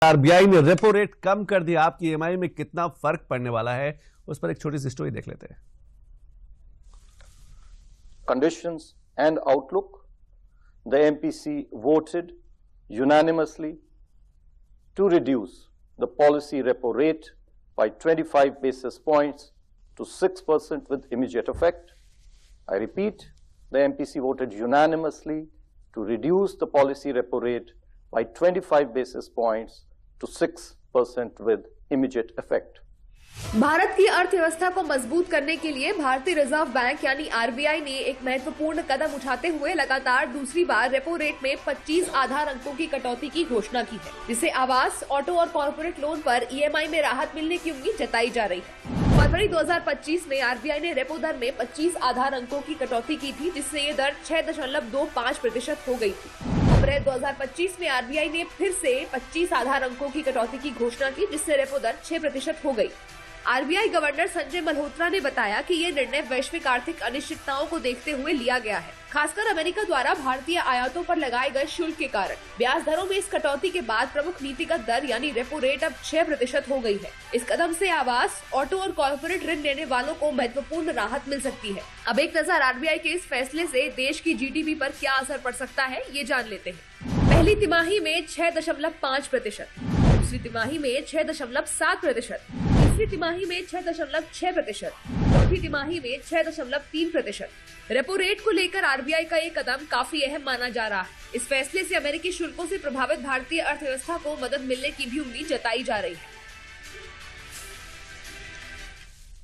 RBI ने repo rate कम कर दिया। आपकी ईएमआई में कितना फर्क पड़ने वाला है, उस पर एक छोटी सी स्टोरी देख लेते हैं। Conditions and outlook, the MPC voted unanimously to reduce the policy repo rate by 25 basis points to 6% with immediate effect. I repeat, the MPC voted unanimously to reduce the policy repo rate by 25 basis points to 6% with immediate effect. Bharat की अर्थव्यवस्था को मजबूत करने के लिए भारतीय reserve bank यानी RBI ने एक महत्वपूर्ण कदम उठाते हुए लगातार दूसरी बार रेपो रेट में 25 आधार अंकों की कटौती की घोषणा की है, जिससे आवास, ऑटो और कॉर्पोरेट लोन पर ईएमआई में राहत मिलने की उम्मीद जताई जा रही है। फरवरी 2025 में आरबीआई ने रेपो दर में 25 आधार अंकों की कटौती की थी, जिससे ये दर 6.25% हो गई थी। अप्रैल 2025 में आरबीआई ने फिर से 25 आधार अंकों की कटौती की घोषणा की, जिससे रेपो दर 6% हो गई। आरबीआई गवर्नर संजय मल्होत्रा ने बताया कि ये निर्णय वैश्विक आर्थिक अनिश्चितताओं को देखते हुए लिया गया है, खासकर अमेरिका द्वारा भारतीय आयातों पर लगाए गए शुल्क के कारण। ब्याज दरों में इस कटौती के बाद प्रमुख नीतिगत दर यानी रेपो रेट अब 6% हो गई है। इस कदम से आवास, ऑटो और कॉर्पोरेट ऋण लेने वालों को महत्वपूर्ण राहत मिल सकती है। अब एक नजर आरबीआई के इस फैसले से देश की जीडीपी पर क्या असर पड़ सकता है, ये जान लेते हैं। पहली तिमाही में 6.5%, दूसरी तिमाही में 6.7%, तीसरी तिमाही में 6.6%, चौथी तिमाही में 6.3%। रेपो रेट को लेकर आरबीआई का ये कदम काफी अहम माना जा रहा है। इस फैसले से अमेरिकी शुल्कों से प्रभावित भारतीय अर्थव्यवस्था को मदद मिलने की भी उम्मीद जताई जा रही है।